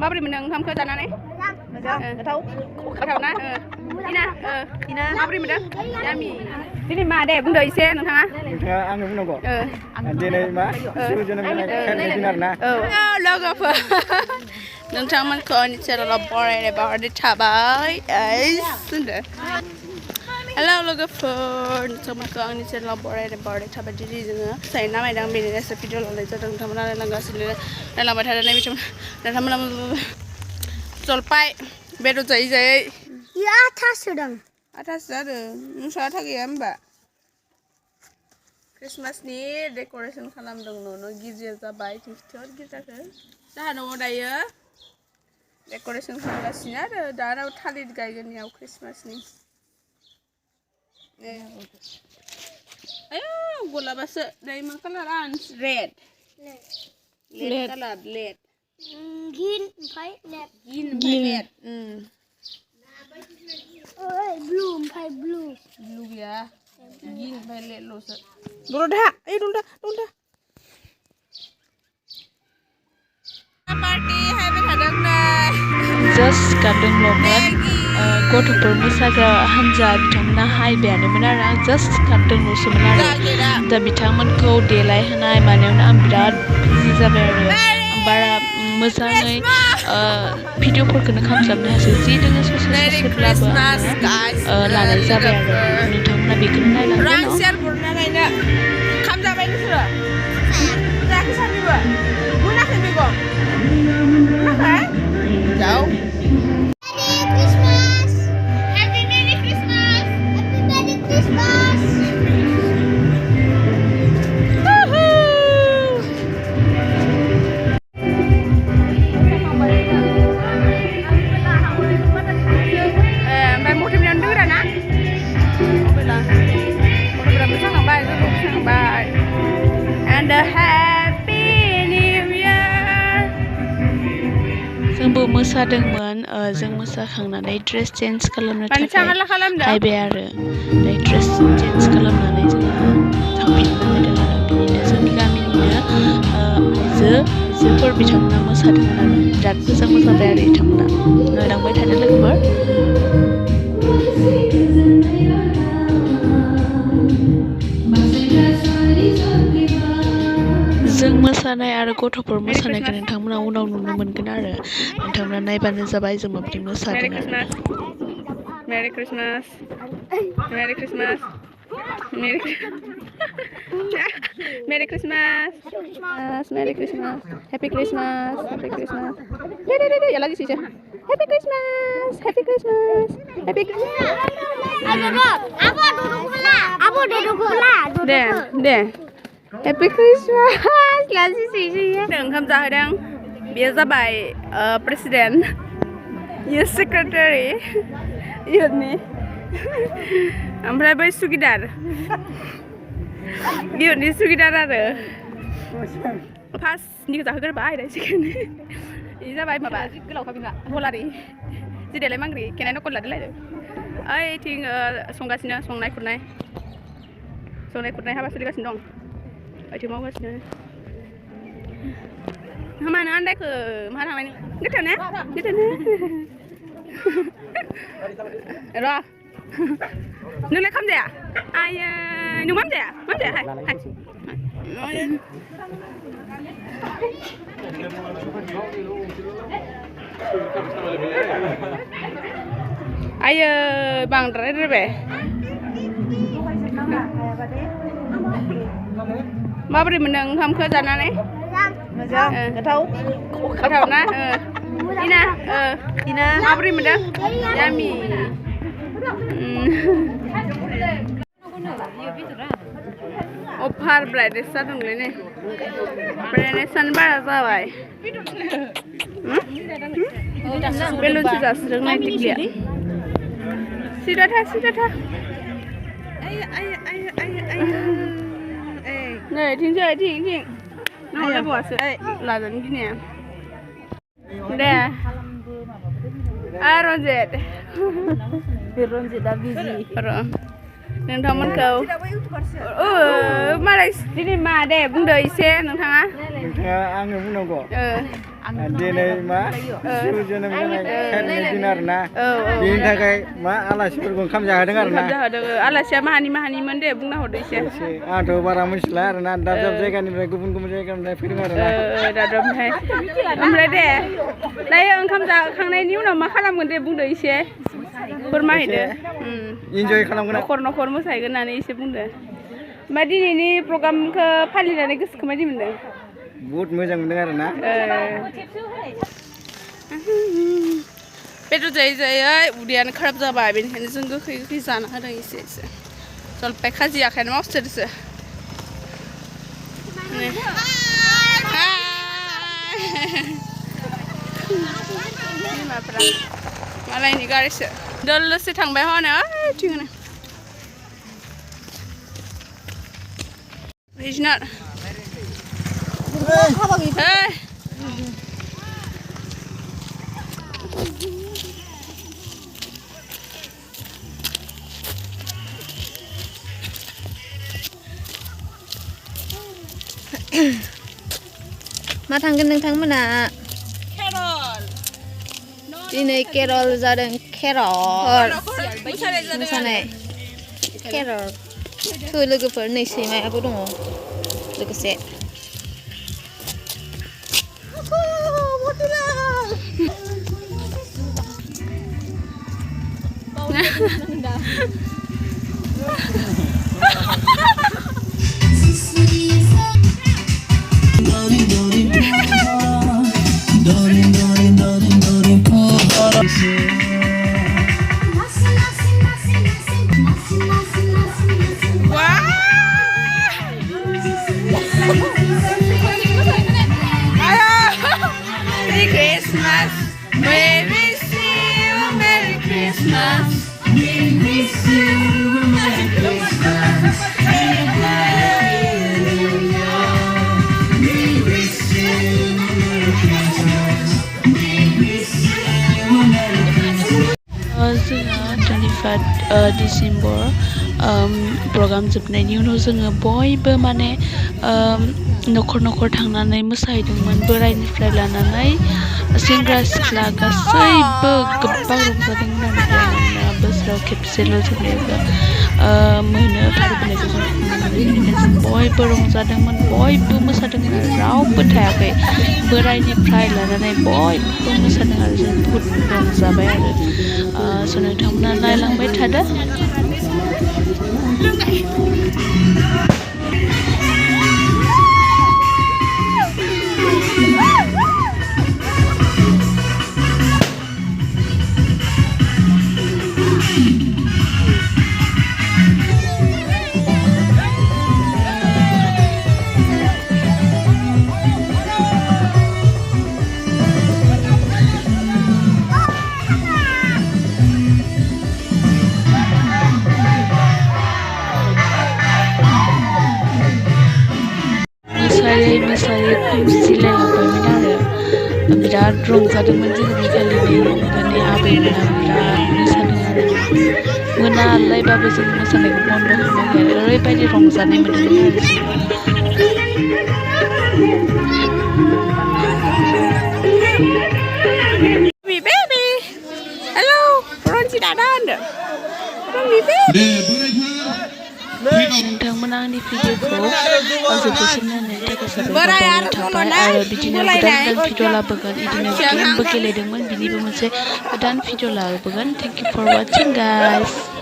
माबोरै मोनदों ओंखामखौ जानानै गोथाव ना इना माबोरै मोनदों यामि दिनै मा दे बुंदो एसे नोंथाङा आंनो बुंनांगौ दिनै मा सुरु जोनोम जानाय दिन आरोना लोगोफोर नोंथांमोनखौ आंनि चेनेलाव बरायनाय बावहरनाय थाबाय होनदो हेलौ लोगोफोर नोंथांमोनखौ आंनि चेनेलाव बरायनाय बावहरनाय थाबाय दिनै जोङो जाय नामायदों बेनि एसे भिडिअ लानाय जादों नोंथांमोना नायलांगासिनो नायलांबाय थानाय नोंथांमोना जलपाय बेदर जायै जायै आथासो दं आथासो जादों नोंस्रा आथा गैया होमबा क्रिसमासनि डेक'रेसन खालामदों न' गिर्जाया जाबाय थिंखिथियाव गिर्जाखौ जाहा न'आव दायो डेक'रेसन खालामगासिनो आरो दा थालिर गायगोन इयाव क्रिसमासनि आयौ गलाबासो दायो मा कालार रेड कालार रेड गिन ओमफ्राय लेड ब्लु ओमफ्राय ब्लु गैया गिन ओमफ्राय लेडल'सो दलदा ओइ दलदा पार्टि हायबाय थादों नै जास्ट गारदोंल'मोन गथ'फोर मोसाग्रा हान्जा बिथांमोना हायबायानोमोन आरो आं जास्ट गारदोंल'सोमोन आरो दा बिथांमोनखौ देलायहोनाय मानायावनो आं बिराद बिजि जाबाय आरो आं बारा मोजाङै भिडिअफोरखौनो खालामस्लाबनो हायासै जि दोङो ससेब्लाबो आङो लानाय जाबाय आरो नोंथांमोना बेखौनो नायलांदो खामजाबाय नोंसोरो जायाखै सानैबो मोनाखै मैगं मोनाखै जाव Merry Christmas! And a happy new year. जोंबो मोसादोंमोन जों मोसाखांनानै ड्रेस चेन्ज खालामनो थाखाय हायबाय आरो ओमफ्राय ड्रेस चेन्ज खालामनानै जोङो थांफिननो नागिरदों आरो बिदिनो जोंनि गामिनिनो आइजोफोर बिथांमोना मोसादोंमोन आरो बिराद मोजां मोसाबाय आरो बिथांमोना नायलांबाय थादो लोगोफोर जों मोसानाय आरो गथ'फोर मोसानायखौ नोंथांमोना उनाव नुनो मोनगोन आरो नोंथांमोना नायबानो जाबाय जों माबोरै मोसादों आरो Merry Christmas Merry Christmas Merry Christmas Merry Christmas Happy Christmas Happy Christmas याला दिसिছে Happy Christmas Happy Christmas Happy Christmas दे Happy Christmas लाजिसैसो ओंखाम जाहोदों बेयो जाबाय प्रेसिडेन्ट इयो सेक्रेटारि इयुननि ओमफ्राय बै सुगिदार इयुननि सुगिदार आरो फार्स्टनिखौ जाहोग्रोबाय दा सेकेन्ड इ जाबाय माबा गोलावखा बिना गलारि जिदेलाय मांग्रि केनाय नकल लादोलायदो ओइथिं संगासिनो संनाय खुरनाय हाबा सोलिगासिनो दं ओइथिं मावगासिनो मानो आन्दायखो मा थांनाय गोथाव ने र' नोंलाय खामजाया आयो नों मामजाया हाय आयो बांद्राय रोबाय माबोरै मोनदों ओंखामखौ जानानै गोथाव ना इना माबोरै मोनदों यामि अफार ब्राइटनेस जादोंलै नै ब्राइटनेसआनो बारा जाबाय बेलुनसो जासिदों नाय टिकलिया सिदा था नै थिं नङालाय बहासो लाजानो गिनाया दे रन्जित रन्जितआ बिजि नोंथांमोनखौ मालाय दिनै मा दे बुंदो एसे नोंथाङा आङो बुंनांगौ दिनै मा शिव जोनोम जानाय खायलेनि दिन आरोना बेनि थाखाय मा आलासिफोरखौ ओंखाम जाहोदों आरोना आलासिया माहानिमोन दे बुंना हरदो एसे आंथ' बारा मिथिला आरोना दाब दाब जायगानिफ्राय गुबुन गुबुन जायगानिफ्राय फैदों आरोना ओमफ्राय दे दायो ओंखाम जाखांनायनि उनाव मा खालामगोन दे बुंदो एसे फोरमायदो इन्जय खालामगोन न'खर न'खर मोसाहैगोन होननानै एसे बुंदो ओमफ्राय दिनैनि प्रग्रामखौ फालिनानै गोसोखौ माबायदि मोनदों बहुत मोजां मोनदों आरोना बेदर जायै जायै उदैयानो खाराब जाबाय बेनिखायनो जों गोखै गोखै जाना होदों एसे एसे जलपाय खाजि आखाइनो मावसोदोसो बिमाफ्रा मालायनि गारिसो दोलसो थांबाय हनो ओइथिंनो Not. Hey. मा थांगोन नोंथांमोना Carol. दिनै केरल जादों केरल मोसानाय केरल थु लोगोफोर नै सैमायाबो दङ लोगोसे December program जोबनायनि उनाव जोङो बयबो माने न'खर न'खर थांनानै मोसाहैदोंमोन बोराइनिफ्राय लानानै सेंग्रा सिख्ला गासैबो गोबां रंजादोंमोन आरो मानोना बोसोराव खेबसेल' जोबनायखौ मोनो फालिबोनायखौ जों नुनो मोनो बेनिखायनो जों बयबो रंजादोंमोन बयबो मोसादोंमोन आरो रावबो थायाखै बोराइनिफ्राय लानानै बयबो मोसादों आरो जों बहुद रंजाबाय आरो स' नोंथांमोना नायलांबाय थादो मोसायै खुसिलायलांबायमोन आरो बिराद रंजादोंमोन जोङो बे खालिनि माने आबैमोना बिराद मोसादों आरो मोनालायबाबो जों मोसानायखौ बन्द' खालामाखै आरो ओरैबायदि रंजानाय मोन्दोंमोन आरो Baby, hello, Ronji Dada under. Baby. नोंथांमोना आंनि भिडिअखौ जोबजासिम नायनायनि थाखाय साबायखर थाबाय आरो बिदिनो गोदान भिडिअ लाबोगोन बिदिनो गेमबो गेलेदोंमोन बिनिबो मोनसे गोदान भिडिअ लाबोगोन thank you for watching guys